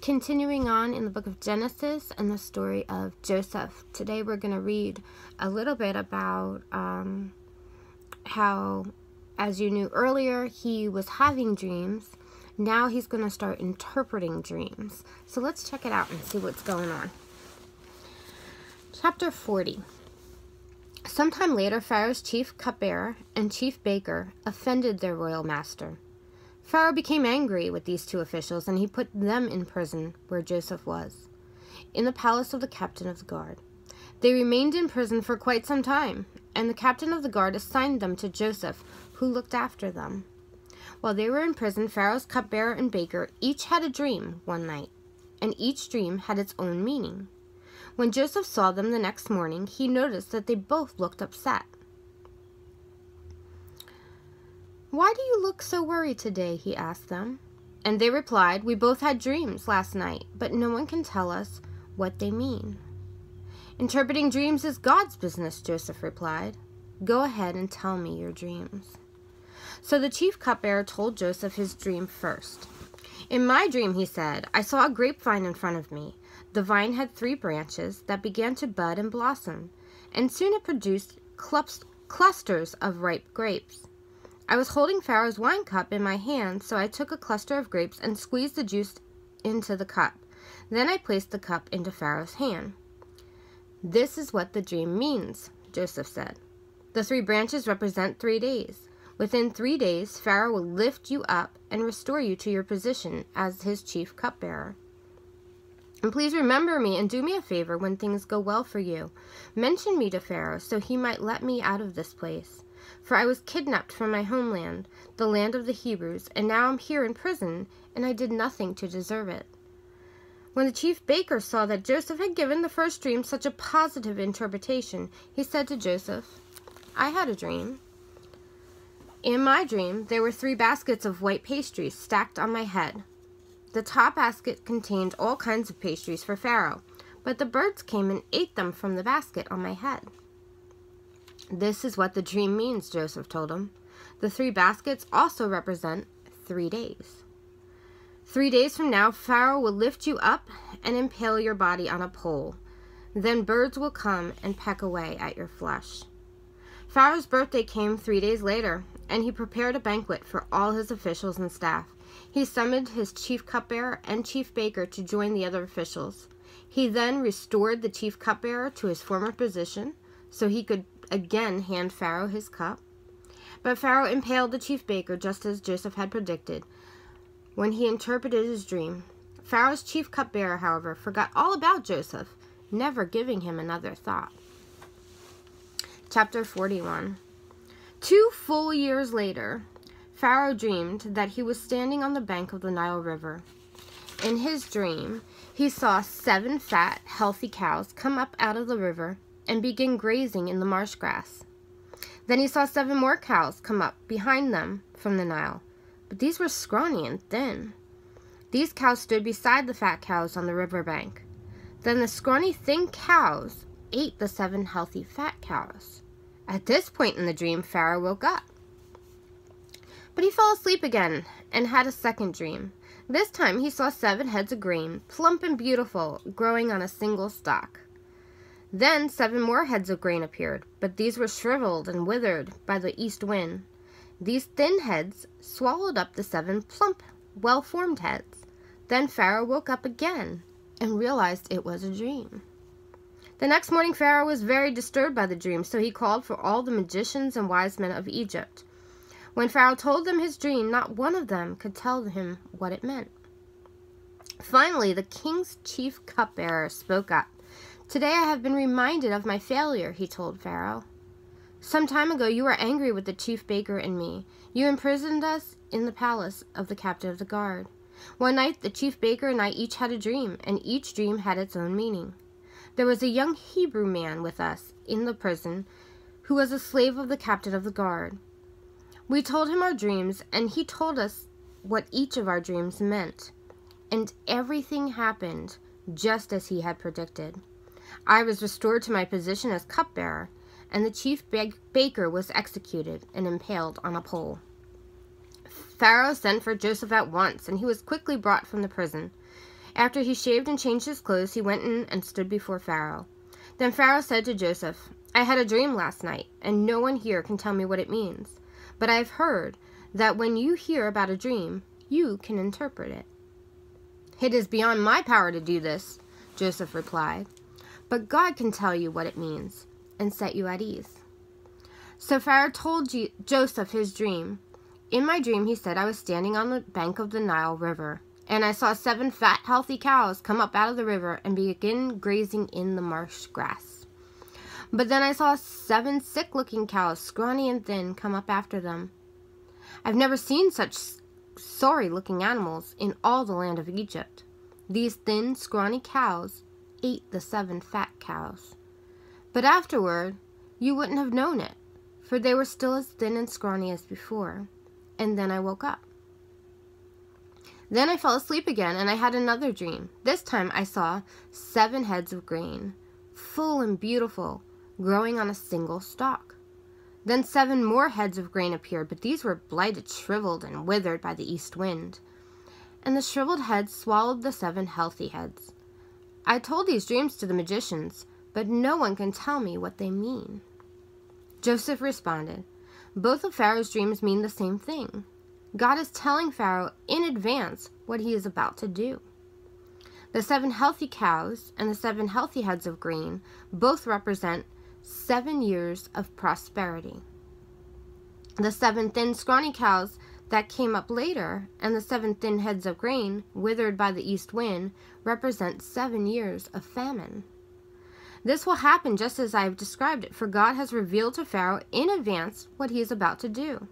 Continuing on in the book of Genesis and the story of Joseph. Today we're going to read a little bit about how, as you knew earlier, he was having dreams. Now he's going to start interpreting dreams. So let's check it out and see what's going on. Chapter 40. Sometime later, Pharaoh's chief cupbearer and chief baker offended their royal master. Pharaoh became angry with these two officials, and he put them in prison where Joseph was, in the palace of the captain of the guard. They remained in prison for quite some time, and the captain of the guard assigned them to Joseph, who looked after them. While they were in prison, Pharaoh's cupbearer and baker each had a dream one night, and each dream had its own meaning. When Joseph saw them the next morning, he noticed that they both looked upset. "Why do you look so worried today?" he asked them. And they replied, "We both had dreams last night, but no one can tell us what they mean." "Interpreting dreams is God's business," Joseph replied. "Go ahead and tell me your dreams." So the chief cupbearer told Joseph his dream first. "In my dream," he said, "I saw a grapevine in front of me. The vine had 3 branches that began to bud and blossom, and soon it produced clusters of ripe grapes. I was holding Pharaoh's wine cup in my hand, so I took a cluster of grapes and squeezed the juice into the cup. Then I placed the cup into Pharaoh's hand." "This is what the dream means," Joseph said. "The 3 branches represent 3 days. Within 3 days, Pharaoh will lift you up and restore you to your position as his chief cupbearer. And please remember me and do me a favor when things go well for you. Mention me to Pharaoh so he might let me out of this place. For I was kidnapped from my homeland, the land of the Hebrews, and now I'm here in prison, and I did nothing to deserve it." When the chief baker saw that Joseph had given the first dream such a positive interpretation, he said to Joseph, "I had a dream. In my dream, there were 3 baskets of white pastries stacked on my head. The top basket contained all kinds of pastries for Pharaoh, but the birds came and ate them from the basket on my head." "This is what the dream means," Joseph told him. "The 3 baskets also represent 3 days. 3 days from now, Pharaoh will lift you up and impale your body on a pole. Then birds will come and peck away at your flesh." Pharaoh's birthday came 3 days later, and he prepared a banquet for all his officials and staff. He summoned his chief cupbearer and chief baker to join the other officials. He then restored the chief cupbearer to his former position, so he could again hand Pharaoh his cup. But Pharaoh impaled the chief baker just as Joseph had predicted when he interpreted his dream. Pharaoh's chief cupbearer, however, forgot all about Joseph, never giving him another thought. Chapter 41. 2 full years later, Pharaoh dreamed that he was standing on the bank of the Nile River. In his dream, he saw 7 fat, healthy cows come up out of the river and begin grazing in the marsh grass. Then he saw 7 more cows come up behind them from the Nile, but these were scrawny and thin. These cows stood beside the fat cows on the riverbank. Then the scrawny, thin cows ate the 7 healthy fat cows. At this point in the dream, Pharaoh woke up. But he fell asleep again and had a second dream. This time he saw 7 heads of grain, plump and beautiful, growing on a single stalk. Then 7 more heads of grain appeared, but these were shriveled and withered by the east wind. These thin heads swallowed up the 7 plump, well-formed heads. Then Pharaoh woke up again and realized it was a dream. The next morning Pharaoh was very disturbed by the dream, so he called for all the magicians and wise men of Egypt. When Pharaoh told them his dream, not one of them could tell him what it meant. Finally, the king's chief cupbearer spoke up. "Today I have been reminded of my failure," he told Pharaoh. "Some time ago you were angry with the chief baker and me. You imprisoned us in the palace of the captain of the guard. One night the chief baker and I each had a dream, and each dream had its own meaning. There was a young Hebrew man with us in the prison who was a slave of the captain of the guard. We told him our dreams, and he told us what each of our dreams meant. And everything happened just as he had predicted. I was restored to my position as cupbearer, and the chief baker was executed and impaled on a pole. Pharaoh sent for Joseph at once, and he was quickly brought from the prison. After he shaved and changed his clothes, he went in and stood before Pharaoh. Then Pharaoh said to Joseph, I had a dream last night, and no one here can tell me what it means. But I have heard that when you hear about a dream, you can interpret it. It is beyond my power to do this, Joseph replied. But God can tell you what it means and set you at ease. So Pharaoh told Joseph his dream. In my dream, he said, I was standing on the bank of the Nile River, and I saw 7 fat, healthy cows come up out of the river and begin grazing in the marsh grass. But then I saw 7 sick-looking cows, scrawny and thin, come up after them. I've never seen such sorry-looking animals in all the land of Egypt. These thin, scrawny cows ate the 7 fat cows. But afterward, you wouldn't have known it, for they were still as thin and scrawny as before. And then I woke up. Then I fell asleep again, and I had another dream. This time I saw 7 heads of grain, full and beautiful, growing on a single stalk. Then 7 more heads of grain appeared, but these were blighted, shriveled, and withered by the east wind. And the shriveled heads swallowed the 7 healthy heads. I told these dreams to the magicians, but no one can tell me what they mean. Joseph responded, both of Pharaoh's dreams mean the same thing. God is telling Pharaoh in advance what he is about to do. The 7 healthy cows and the 7 healthy heads of grain both represent 7 years of prosperity. The 7 thin, scrawny cows that came up later and the 7 thin heads of grain withered by the east wind represent 7 years of famine. This will happen just as I have described it, for God has revealed to Pharaoh in advance what he is about to do.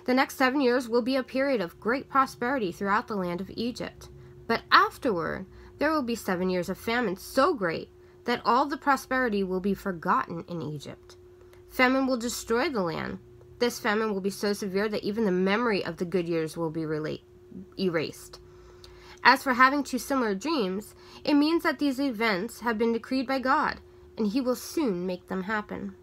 The next 7 years will be a period of great prosperity throughout the land of Egypt. But afterward, there will be 7 years of famine so great that all the prosperity will be forgotten in Egypt. Famine will destroy the land. This famine will be so severe that even the memory of the good years will be erased. As for having 2 similar dreams, it means that these events have been decreed by God, and he will soon make them happen.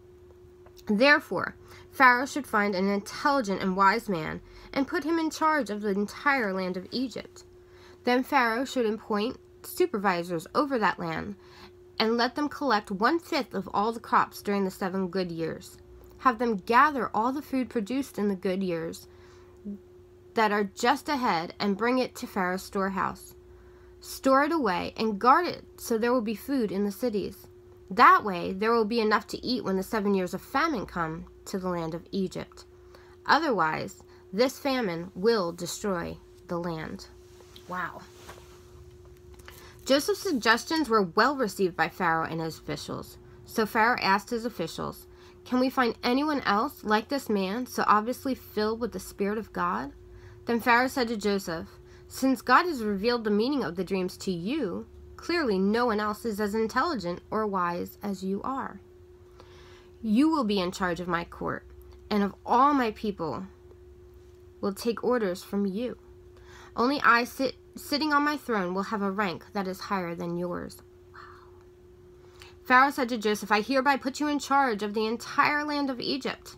Therefore, Pharaoh should find an intelligent and wise man and put him in charge of the entire land of Egypt. Then Pharaoh should appoint supervisors over that land and let them collect 1/5 of all the crops during the 7 good years. Have them gather all the food produced in the good years that are just ahead and bring it to Pharaoh's storehouse. Store it away and guard it so there will be food in the cities. That way there will be enough to eat when the 7 years of famine come to the land of Egypt. Otherwise, this famine will destroy the land. Wow. Joseph's suggestions were well received by Pharaoh and his officials. So Pharaoh asked his officials, can we find anyone else like this man, so obviously filled with the Spirit of God? Then Pharaoh said to Joseph, since God has revealed the meaning of the dreams to you, clearly no one else is as intelligent or wise as you are. You will be in charge of my court, and of all my people will take orders from you. Only I sitting on my throne will have a rank that is higher than yours. Wow. Pharaoh said to Joseph, I hereby put you in charge of the entire land of Egypt.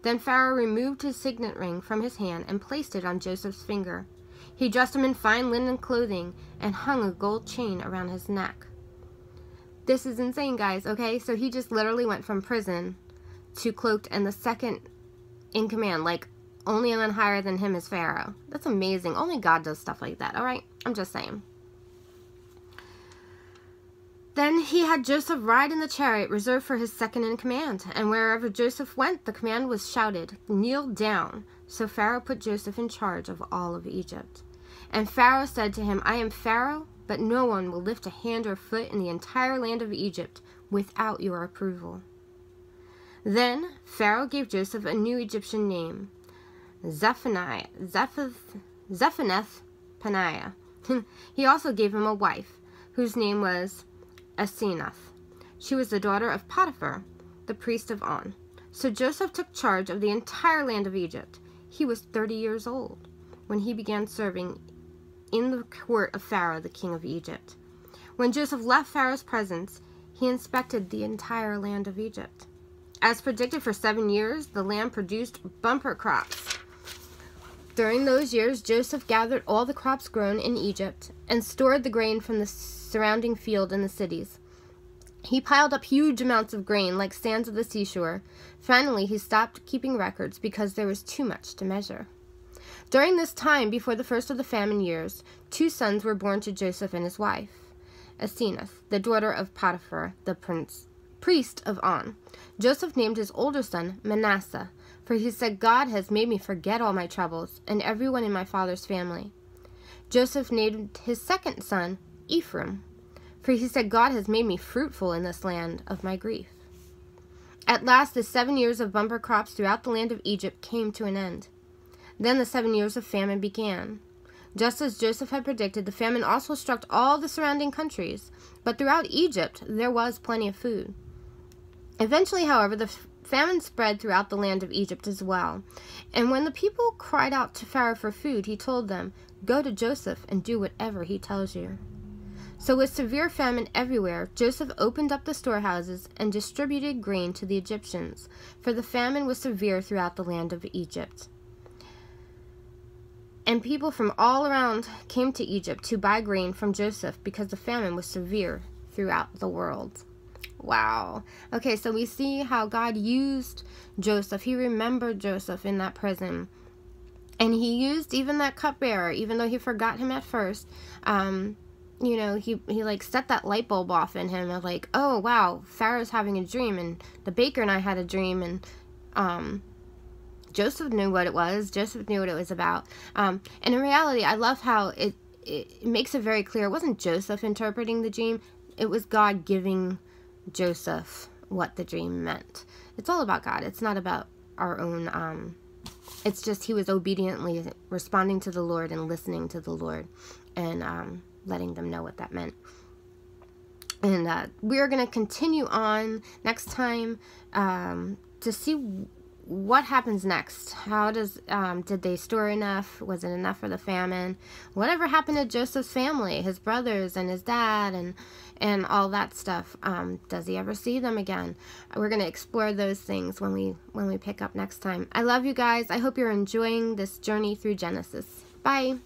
Then Pharaoh removed his signet ring from his hand and placed it on Joseph's finger. He dressed him in fine linen clothing and hung a gold chain around his neck. This is insane, guys, okay? So he just literally went from prison to cloaked and the second in command, like only and then higher than him is Pharaoh. That's amazing. Only God does stuff like that, all right? I'm just saying. Then he had Joseph ride in the chariot reserved for his second in command, and wherever Joseph went, the command was shouted, kneel down. So Pharaoh put Joseph in charge of all of Egypt. And Pharaoh said to him, I am Pharaoh, but no one will lift a hand or foot in the entire land of Egypt without your approval. Then Pharaoh gave Joseph a new Egyptian name, Zaphenath-Paneah. He also gave him a wife, whose name was Asenath. She was the daughter of Potiphar, the priest of On. So Joseph took charge of the entire land of Egypt. He was 30 years old when he began serving in the court of Pharaoh, the king of Egypt. When Joseph left Pharaoh's presence, he inspected the entire land of Egypt. As predicted, for 7 years, the land produced bumper crops. During those years, Joseph gathered all the crops grown in Egypt and stored the grain from the surrounding field in the cities. He piled up huge amounts of grain like sands of the seashore. Finally, he stopped keeping records because there was too much to measure. During this time, before the first of the famine years, 2 sons were born to Joseph and his wife, Asenath, the daughter of Potiphar, the priest of On. Joseph named his older son Manasseh, for he said, "God has made me forget all my troubles and everyone in my father's family." Joseph named his second son Ephraim, for he said, "God has made me fruitful in this land of my grief." At last, the 7 years of bumper crops throughout the land of Egypt came to an end. Then the 7 years of famine began. Just as Joseph had predicted, the famine also struck all the surrounding countries, but throughout Egypt there was plenty of food. Eventually, however, the famine spread throughout the land of Egypt as well, and when the people cried out to Pharaoh for food, he told them, "Go to Joseph and do whatever he tells you." So with severe famine everywhere, Joseph opened up the storehouses and distributed grain to the Egyptians, for the famine was severe throughout the land of Egypt. And people from all around came to Egypt to buy grain from Joseph because the famine was severe throughout the world. Wow. Okay, so we see how God used Joseph. He remembered Joseph in that prison. And he used even that cupbearer, even though he forgot him at first. He like set that light bulb off in him of like, oh, wow, Pharaoh's having a dream, and the baker and I had a dream, and Joseph knew what it was. Joseph knew what it was about. And in reality, I love how it makes it very clear. It wasn't Joseph interpreting the dream. It was God giving Joseph what the dream meant. It's all about God. It's not about our own. It's just he was obediently responding to the Lord and listening to the Lord, and letting them know what that meant. And we're going to continue on next time to see what happens next. How does did they store enough? Was it enough for the famine? Whatever happened to Joseph's family, his brothers and his dad, and all that stuff? Does he ever see them again? We're going to explore those things when we pick up next time. I love you guys. I hope you're enjoying this journey through Genesis. Bye.